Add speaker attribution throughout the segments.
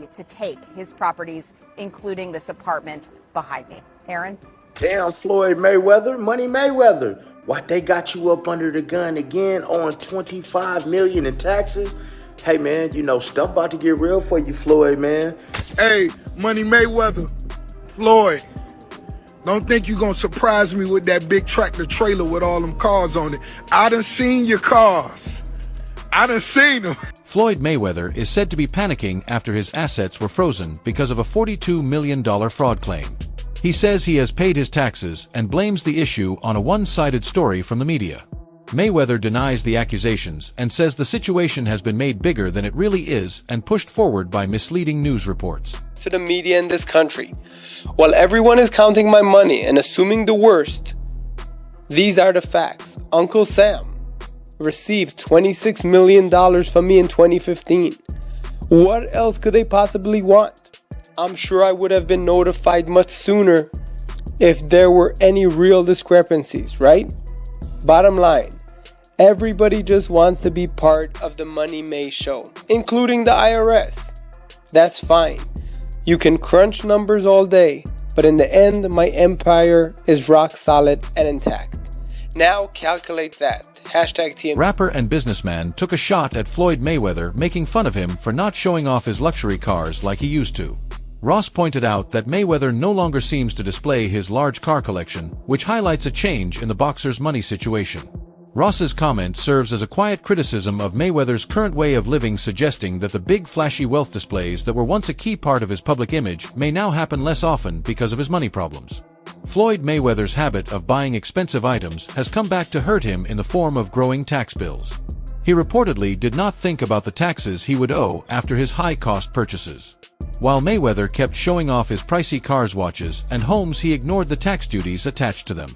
Speaker 1: agreed to take his properties, including this apartment behind me. Aaron?
Speaker 2: Damn, Floyd Mayweather, Money Mayweather. What, they got you up under the gun again on $25 million in taxes? Hey, man, you know, stuff about to get real for you, Floyd, man.
Speaker 3: Hey, Money Mayweather, Floyd, don't think you gonna surprise me with that big tractor trailer with all them cars on it. I done seen your cars. I done seen them.
Speaker 4: Floyd Mayweather is said to be panicking after his assets were frozen because of a $42 million fraud claim. He says he has paid his taxes and blames the issue on a one-sided story from the media. Mayweather denies the accusations and says the situation has been made bigger than it really is and pushed forward by misleading news reports.
Speaker 5: To the media in this country, while everyone is counting my money and assuming the worst, these are the facts. Uncle Sam received $26 million from me in 2015. What else could they possibly want? I'm sure I would have been notified much sooner if there were any real discrepancies, right? Bottom line, everybody just wants to be part of the Money May show, including the IRS. That's fine. You can crunch numbers all day, but in the end, my empire is rock solid and intact. Now calculate that. #TM.
Speaker 4: Rapper and businessman took a shot at Floyd Mayweather, making fun of him for not showing off his luxury cars like he used to. Ross pointed out that Mayweather no longer seems to display his large car collection, which highlights a change in the boxer's money situation. Ross's comment serves as a quiet criticism of Mayweather's current way of living, suggesting that the big flashy wealth displays that were once a key part of his public image may now happen less often because of his money problems. Floyd Mayweather's habit of buying expensive items has come back to hurt him in the form of growing tax bills. He reportedly did not think about the taxes he would owe after his high-cost purchases. While Mayweather kept showing off his pricey cars, watches, and homes, he ignored the tax duties attached to them.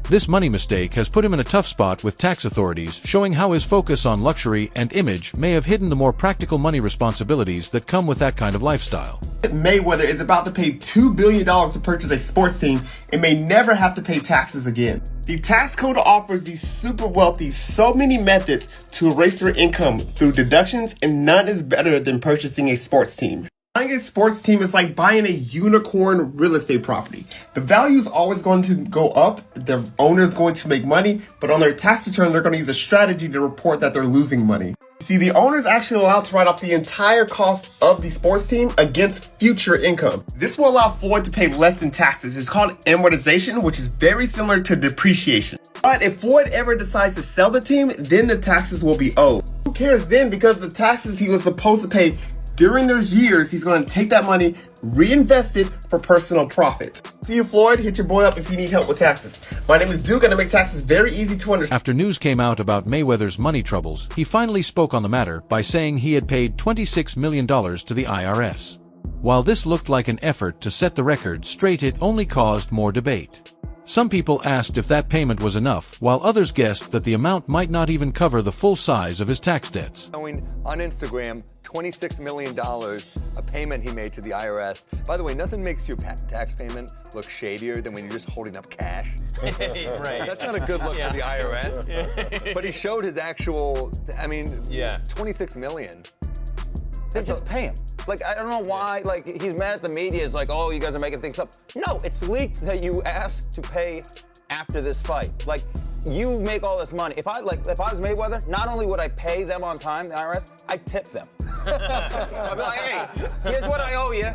Speaker 4: This money mistake has put him in a tough spot with tax authorities, showing how his focus on luxury and image may have hidden the more practical money responsibilities that come with that kind of lifestyle.
Speaker 6: Mayweather is about to pay $2 billion to purchase a sports team and may never have to pay taxes again. The tax code offers these super wealthy so many methods to erase their income through deductions, and none is better than purchasing a sports team. Buying a sports team is like buying a unicorn real estate property. The value is always going to go up, the owner is going to make money, but on their tax return, they're going to use a strategy to report that they're losing money. See, the owner is actually allowed to write off the entire cost of the sports team against future income. This will allow Floyd to pay less in taxes. It's called amortization, which is very similar to depreciation. But if Floyd ever decides to sell the team, then the taxes will be owed. Who cares then? Because the taxes he was supposed to pay during those years, he's going to take that money, reinvest it for personal profits. See you, Floyd. Hit your boy up if you need help with taxes. My name is Duke, and I make taxes very easy to understand.
Speaker 4: After news came out about Mayweather's money troubles, he finally spoke on the matter by saying he had paid $26 million to the IRS. While this looked like an effort to set the record straight, it only caused more debate. Some people asked if that payment was enough, while others guessed that the amount might not even cover the full size of his tax debts.
Speaker 7: Showing on Instagram $26 million, a payment he made to the IRS. By the way, nothing makes your tax payment look shadier than when you're just holding up cash.
Speaker 8: Right.
Speaker 7: That's not a good look for the IRS. But he showed his actual, $26 million.
Speaker 8: Then just pay him. Like, I don't know why, like, he's mad at the media. It's like, oh, you guys are making things up. No, it's leaked that you asked to pay after this fight. Like, you make all this money. If I was Mayweather, not only would I pay them on time, the IRS, I'd tip them. I'd be like, hey, here's what I owe you.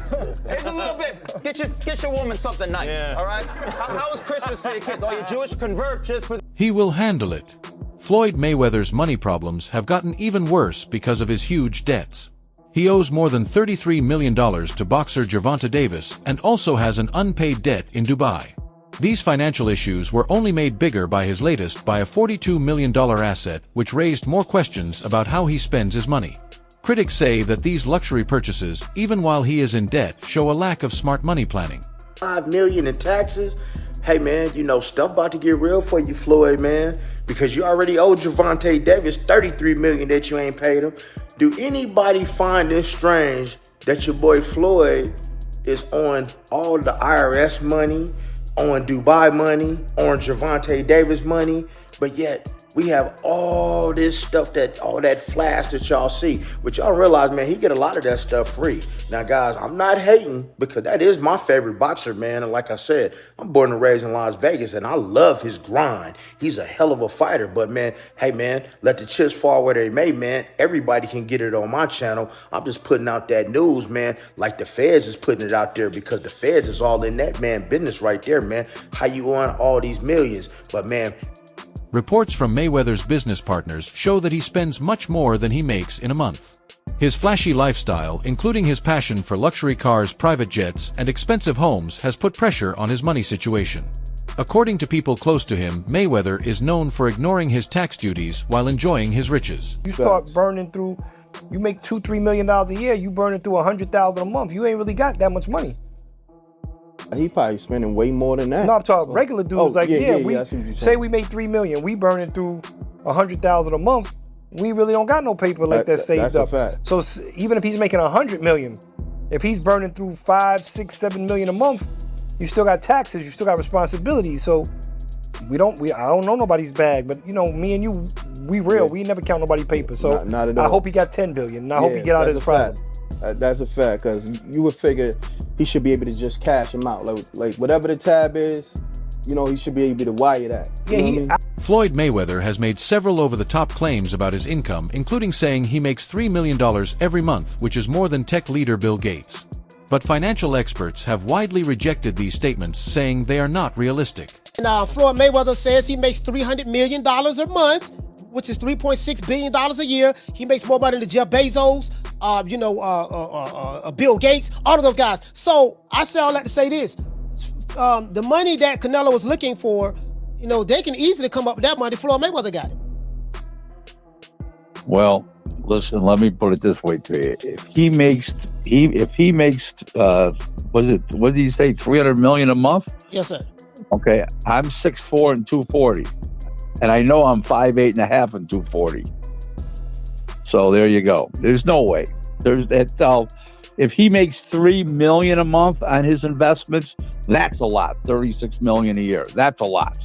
Speaker 8: Here's a little bit. Get your woman something nice, all right? How was Christmas for your kids? Oh, you Jewish, convert just for...
Speaker 4: He will handle it. Floyd Mayweather's money problems have gotten even worse because of his huge debts. He owes more than $33 million to boxer Gervonta Davis and also has an unpaid debt in Dubai. These financial issues were only made bigger by his latest by a $42 million asset, which raised more questions about how he spends his money. Critics say that these luxury purchases, even while he is in debt, show a lack of smart money planning.
Speaker 2: $5 million in taxes? Hey man, you know, stuff about to get real for you, Floyd, man, because you already owe Gervonta Davis $33 million that you ain't paid him. Do anybody find this strange that your boy Floyd is on all the IRS money, on Dubai money, on Gervonta Davis money? But yet, we have all this stuff, all that flash that y'all see. But y'all realize, man, he get a lot of that stuff free. Now, guys, I'm not hating because that is my favorite boxer, man. And like I said, I'm born and raised in Las Vegas, and I love his grind. He's a hell of a fighter. But, man, hey, man, let the chips fall where they may, man. Everybody can get it on my channel. I'm just putting out that news, man, like the feds is putting it out there because the feds is all in that, man, business right there, man. How you earn all these millions? But, man,
Speaker 4: reports from Mayweather's business partners show that he spends much more than he makes in a month. His flashy lifestyle, including his passion for luxury cars, private jets, and expensive homes, has put pressure on his money situation. According to people close to him, Mayweather is known for ignoring his tax duties while enjoying his riches.
Speaker 9: You start burning through, you make $2-3 million a year, you burning through $100,000 a month. You ain't really got that much money.
Speaker 10: He probably spending way more than that.
Speaker 9: No, I'm talking regular dudes.
Speaker 10: we
Speaker 9: say we made $3 million, we burning through $100,000 a month. We really don't got no paper like that saved
Speaker 10: that's
Speaker 9: up.
Speaker 10: A fact.
Speaker 9: So even if he's making $100 million, if he's burning through $5, $6, $7 million a month, you still got taxes, you still got responsibilities. So I don't know nobody's bag, but you know, me and you, we real. We never count nobody's paper. So
Speaker 10: not at all.
Speaker 9: I hope he got $10 billion. And I hope he get out of this problem.
Speaker 10: That's a fact, because you would figure he should be able to just cash him out. Like whatever the tab is, you know, he should be able to wire that.
Speaker 4: Floyd Mayweather has made several over-the-top claims about his income, including saying he makes $3 million every month, which is more than tech leader Bill Gates. But financial experts have widely rejected these statements, saying they are not realistic.
Speaker 11: And Floyd Mayweather says he makes $300 million a month, which is $3.6 billion a year. He makes more money than Jeff Bezos, Bill Gates, all of those guys. So I say all that to say this. The money that Canelo was looking for, you know, they can easily come up with that money. Floyd Mayweather got it.
Speaker 12: Well, listen, let me put it this way to you. If he makes what did he say, $300 million a month?
Speaker 11: Yes, sir.
Speaker 12: Okay, I'm 6'4" and 240. And I know I'm 5'8" and a half and 240. So there you go. There's no way. If he makes $3 million a month on his investments, that's a lot. $36 million a year. That's a lot.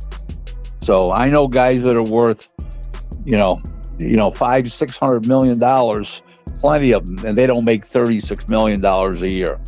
Speaker 12: So I know guys that are worth, $500-600 million, plenty of them, and they don't make $36 million a year,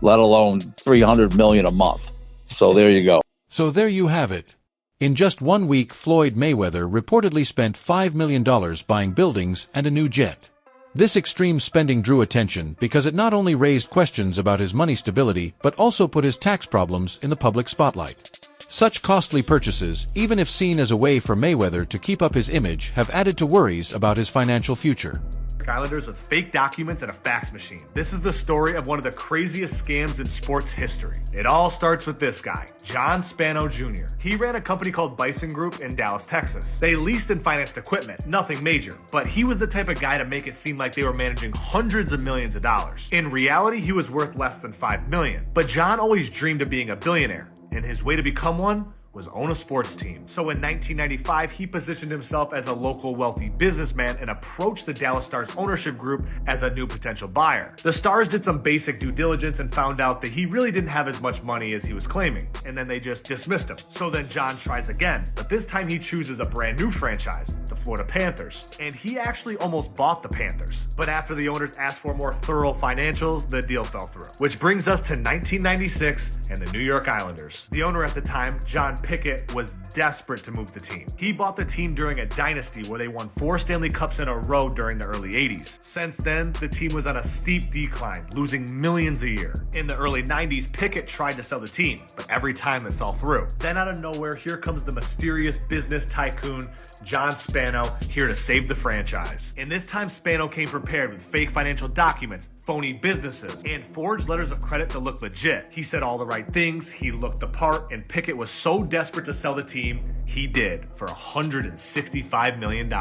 Speaker 12: let alone $300 million a month. So there you go.
Speaker 4: So there you have it. In just 1 week, Floyd Mayweather reportedly spent $5 million buying buildings and a new jet. This extreme spending drew attention because it not only raised questions about his money stability, but also put his tax problems in the public spotlight. Such costly purchases, even if seen as a way for Mayweather to keep up his image, have added to worries about his financial future.
Speaker 13: Islanders with fake documents and a fax machine. This is the story of one of the craziest scams in sports history. It all starts with this guy, John Spano Jr. He ran a company called Bison Group in Dallas, Texas. They leased and financed equipment, nothing major, but he was the type of guy to make it seem like they were managing hundreds of millions of dollars. In reality, he was worth less than $5 million. But John always dreamed of being a billionaire, and his way to become one was own a sports team. So in 1995, he positioned himself as a local wealthy businessman and approached the Dallas Stars ownership group as a new potential buyer. The Stars did some basic due diligence and found out that he really didn't have as much money as he was claiming, and then they just dismissed him. So then John tries again, but this time he chooses a brand new franchise, the Florida Panthers, and he actually almost bought the Panthers. But after the owners asked for more thorough financials, the deal fell through. Which brings us to 1996 and the New York Islanders. The owner at the time, John Pickett, was desperate to move the team. He bought the team during a dynasty where they won 4 Stanley Cups in a row during the early 80s. Since then, the team was on a steep decline, losing millions a year. In the early 90s, Pickett tried to sell the team, but every time it fell through. Then out of nowhere, here comes the mysterious business tycoon, John Spano, here to save the franchise. And this time, Spano came prepared with fake financial documents, phony businesses, and forged letters of credit to look legit. He said all the right things, he looked the part, and Pickett was so desperate to sell the team, he did for $165 million.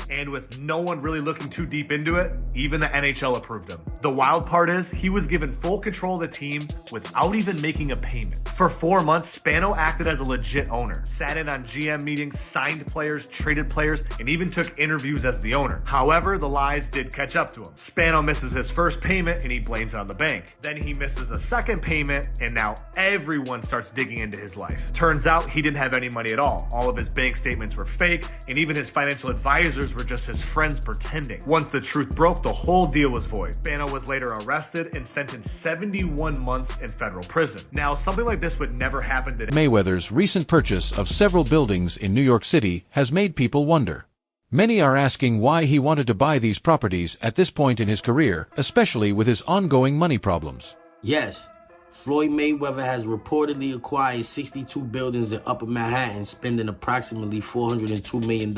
Speaker 13: And with no one really looking too deep into it, even the NHL approved him. The wild part is, he was given full control of the team without even making a payment. For 4 months, Spano acted as a legit owner, sat in on GM meetings, signed players, traded players, and even took interviews as the owner. However, the lies did catch up to him. Spano misses his first payment payment and he blames it on the bank. Then he misses a second payment and now everyone starts digging into his life. Turns out he didn't have any money at all. All of his bank statements were fake and even his financial advisors were just his friends pretending. Once the truth broke, the whole deal was void. Spano was later arrested and sentenced 71 months in federal prison. Now, something like this would never happen today.
Speaker 4: Mayweather's recent purchase of several buildings in New York City has made people wonder. Many are asking why he wanted to buy these properties at this point in his career, especially with his ongoing money problems.
Speaker 2: Yes, Floyd Mayweather has reportedly acquired 62 buildings in Upper Manhattan, spending approximately $402 million.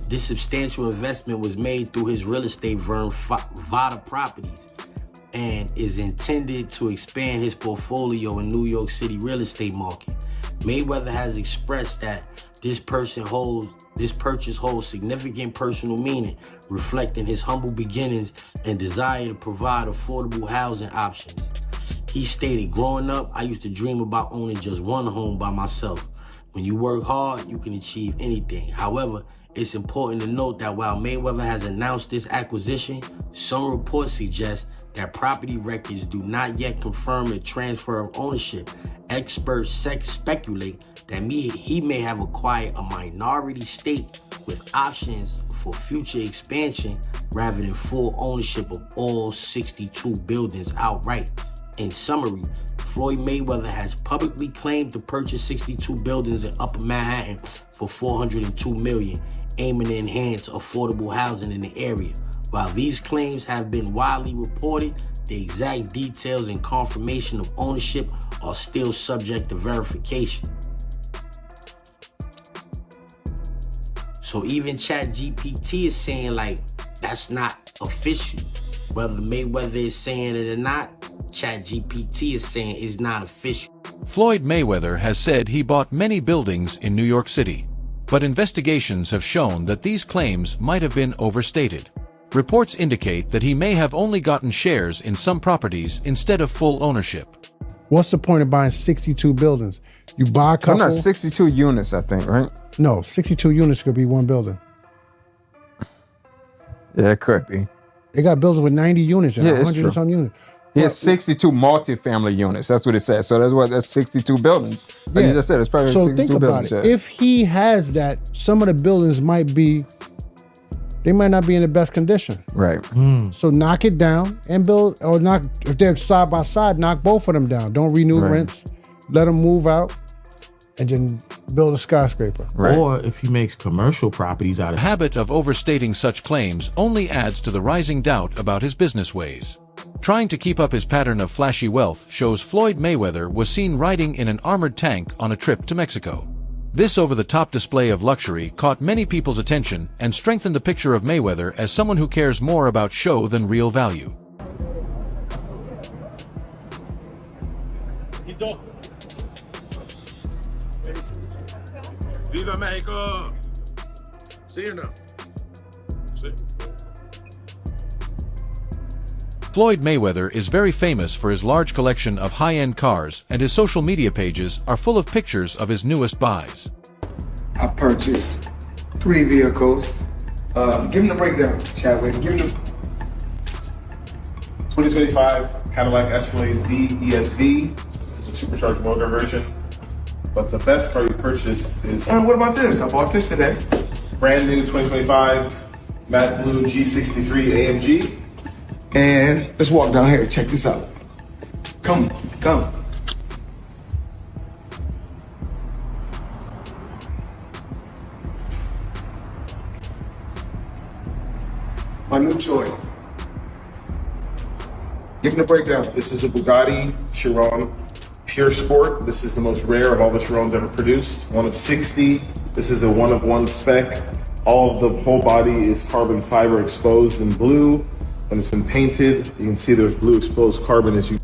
Speaker 2: This substantial investment was made through his real estate firm, Vada Properties, and is intended to expand his portfolio in New York City real estate market. Mayweather has expressed that this purchase holds significant personal meaning, reflecting his humble beginnings and desire to provide affordable housing options. He stated, "Growing up, I used to dream about owning just one home by myself. When you work hard, you can achieve anything. However, it's important to note that while Mayweather has announced this acquisition, some reports suggest that property records do not yet confirm the transfer of ownership. Experts speculate that he may have acquired a minority stake with options for future expansion rather than full ownership of all 62 buildings outright." In summary, Floyd Mayweather has publicly claimed to purchase 62 buildings in Upper Manhattan for $402 million, aiming to enhance affordable housing in the area. While these claims have been widely reported, the exact details and confirmation of ownership are still subject to verification. So even ChatGPT is saying, like, that's not official. Whether Mayweather is saying it or not, ChatGPT is saying it's not official.
Speaker 4: Floyd Mayweather has said he bought many buildings in New York City, but investigations have shown that these claims might have been overstated. Reports indicate that he may have only gotten shares in some properties instead of full ownership.
Speaker 14: What's the point of buying 62 buildings? You buy a couple.
Speaker 15: No, 62 units, I think, right?
Speaker 14: No, 62 units could be one building.
Speaker 15: Yeah, it could be.
Speaker 14: They got buildings with 90 units and
Speaker 15: Yeah,
Speaker 14: 100 and some units.
Speaker 15: He has 62 multifamily units. That's what it says. So that's 62 buildings. Like
Speaker 14: Yeah.
Speaker 15: you just said, it's probably
Speaker 14: So
Speaker 15: 62
Speaker 14: think
Speaker 15: buildings.
Speaker 14: about it. If he has that, some of the buildings might not be in the best condition.
Speaker 15: Right.
Speaker 14: So knock it down and build, or if they're side by side, knock both of them down. Don't renew rents. Let them move out and then build a skyscraper.
Speaker 15: Right.
Speaker 16: Or if he makes commercial properties out of
Speaker 4: The habit of overstating such claims only adds to the rising doubt about his business ways. Trying to keep up his pattern of flashy wealth shows Floyd Mayweather was seen riding in an armored tank on a trip to Mexico. This over-the-top display of luxury caught many people's attention and strengthened the picture of Mayweather as someone who cares more about show than real value.
Speaker 16: Viva Mexico! See you now.
Speaker 4: Floyd Mayweather is very famous for his large collection of high-end cars, and his social media pages are full of pictures of his newest buys.
Speaker 17: I purchased 3 vehicles. Give him the breakdown, Chadwick. Give him the
Speaker 6: 2025 Cadillac Escalade V ESV. This is a supercharged motor version. But the best car you purchased is...
Speaker 17: And what about this? I bought this today.
Speaker 6: Brand new 2025 matte blue G63 AMG.
Speaker 17: And let's walk down here. Check this out. Come. My new toy. Give him the breakdown.
Speaker 6: This is a Bugatti Chiron Pure Sport. This is the most rare of all the Chirons ever produced. One of 60. This is a one-of-one spec. All of the whole body is carbon fiber exposed in blue. When it's been painted, you can see there's blue exposed carbon as you...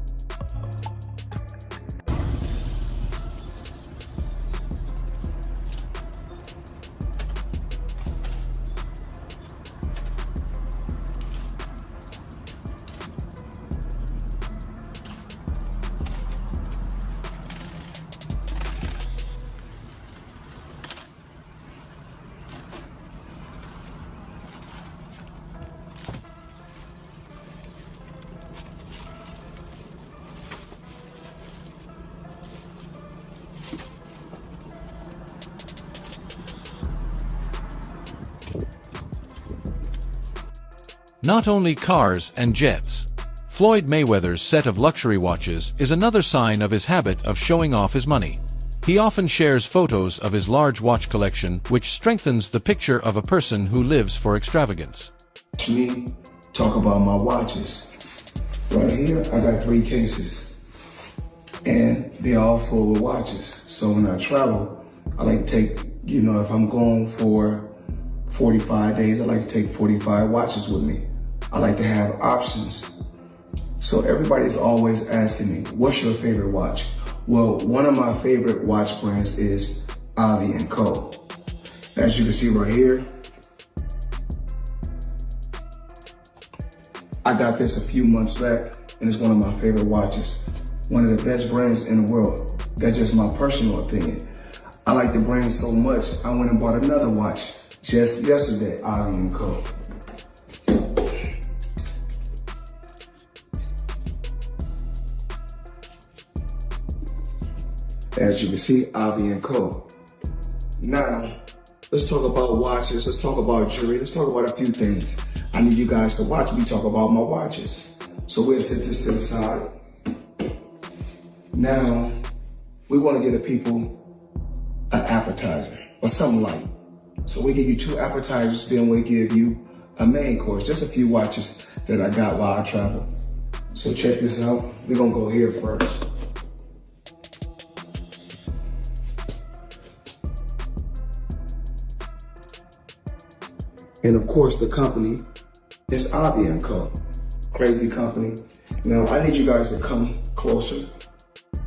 Speaker 4: Not only cars and jets. Floyd Mayweather's set of luxury watches is another sign of his habit of showing off his money. He often shares photos of his large watch collection, which strengthens the picture of a person who lives for extravagance.
Speaker 17: To me, talk about my watches. Right here, I got 3 cases, and they're all full of watches. So when I travel, I like to take, if I'm going for 45 days, I like to take 45 watches with me. I like to have options. So everybody's always asking me, what's your favorite watch? Well, one of my favorite watch brands is & As you can see right here, I got this a few months back, and it's one of my favorite watches. One of the best brands in the world. That's just my personal opinion. I like the brand so much, I went and bought another watch just yesterday, & Co. As you can see, & Co. Now, let's talk about watches, let's talk about jewelry, let's talk about a few things. I need you guys to watch me talk about my watches. So we'll set this to the side. Now, we want to give the people an appetizer or something light. So we give you 2 appetizers, then we give you a main course. Just a few watches that I got while I travel. So check this out. We're gonna go here first. And of course, the company is & Co. Crazy company. Now, I need you guys to come closer.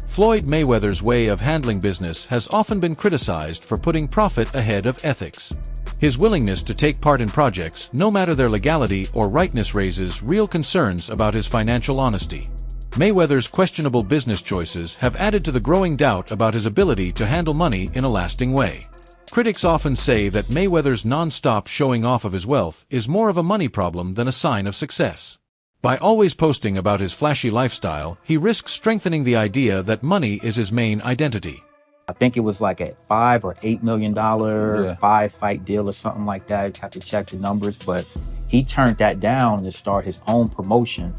Speaker 4: Floyd Mayweather's way of handling business has often been criticized for putting profit ahead of ethics. His willingness to take part in projects, no matter their legality or rightness, raises real concerns about his financial honesty. Mayweather's questionable business choices have added to the growing doubt about his ability to handle money in a lasting way. Critics often say that Mayweather's non-stop showing off of his wealth is more of a money problem than a sign of success. By always posting about his flashy lifestyle, he risks strengthening the idea that money is his main identity.
Speaker 18: I think it was like a $5 or $8 million 5-fight deal or something like that. I'd have to check the numbers, but he turned that down to start his own promotion.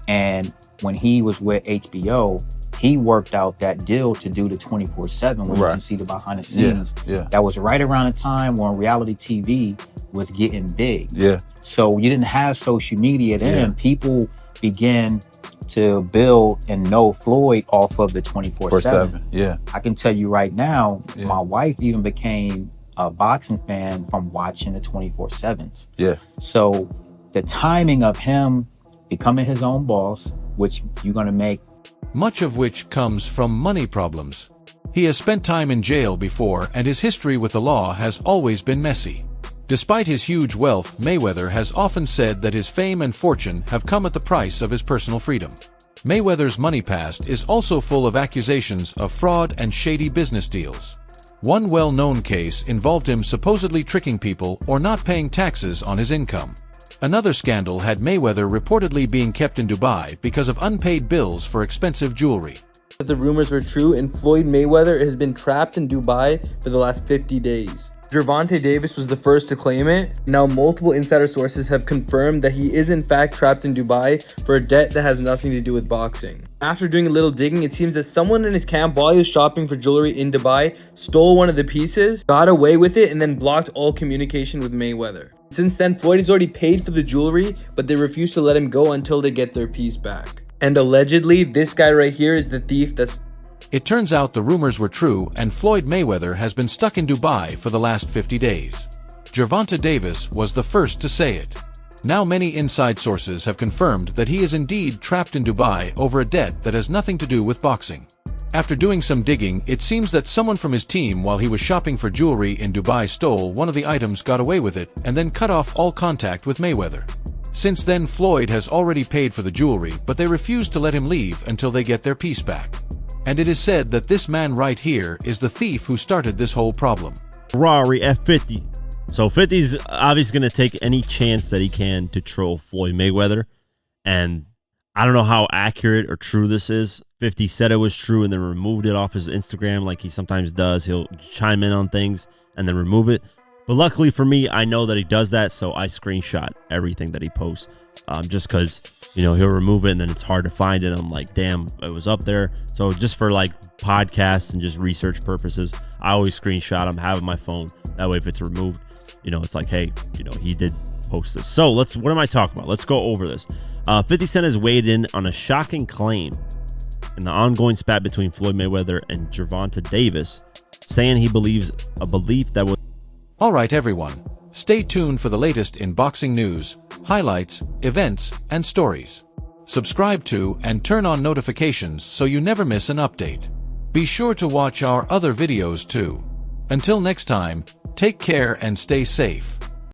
Speaker 18: And when he was with HBO, he worked out that deal to do the 24/7 where you can see the behind the scenes. That was right around the time when reality TV was getting big. So you didn't have social media then. People began to build and know Floyd off of the 24/7. I can tell you right now, my wife even became a boxing fan from watching the 24/7s. So the timing of him becoming his own boss, which you're gonna make,
Speaker 4: much of which comes from money problems. He has spent time in jail before, and his history with the law has always been messy. Despite his huge wealth, Mayweather has often said that his fame and fortune have come at the price of his personal freedom. Mayweather's money past is also full of accusations of fraud and shady business deals. One well-known case involved him supposedly tricking people or not paying taxes on his income. Another scandal had Mayweather reportedly being kept in Dubai because of unpaid bills for expensive jewelry.
Speaker 19: The rumors were true, and Floyd Mayweather has been trapped in Dubai for the last 50 days. Gervonta Davis was the first to claim it. Now multiple insider sources have confirmed that he is in fact trapped in Dubai for a debt that has nothing to do with boxing. After doing a little digging, it seems that someone in his camp, while he was shopping for jewelry in Dubai, stole one of the pieces, got away with it, and then blocked all communication with Mayweather. Since then, Floyd has already paid for the jewelry, but they refuse to let him go until they get their piece back. And allegedly, this guy right here is the thief that's...
Speaker 4: It turns out the rumors were true, and Floyd Mayweather has been stuck in Dubai for the last 50 days. Gervonta Davis was the first to say it. Now many inside sources have confirmed that he is indeed trapped in Dubai over a debt that has nothing to do with boxing. After doing some digging, it seems that someone from his team, while he was shopping for jewelry in Dubai, stole one of the items, got away with it, and then cut off all contact with Mayweather. Since then, Floyd has already paid for the jewelry, but they refuse to let him leave until they get their piece back. And it is said that this man right here is the thief who started this whole problem.
Speaker 20: Ferrari F50. So 50's obviously going to take any chance that he can to troll Floyd Mayweather. And I don't know how accurate or true this is. 50 said it was true and then removed it off his Instagram like he sometimes does. He'll chime in on things and then remove it. But luckily for me, I know that he does that, so I screenshot everything that he posts. Just because, you know, he'll remove it and then it's hard to find it. I'm like, damn, it was up there. So just for like podcasts and just research purposes, I always screenshot them, have it on my phone. That way, if it's removed, you know, it's like, hey, you know, he did post this. So what am I talking about? Let's go over this. 50 Cent has weighed in on a shocking claim in the ongoing spat between Floyd Mayweather and Gervonta Davis, saying he believes a belief that was...
Speaker 4: All right, everyone. Stay tuned for the latest in boxing news, highlights, events, and stories. Subscribe to and turn on notifications so you never miss an update. Be sure to watch our other videos too. Until next time, take care and stay safe.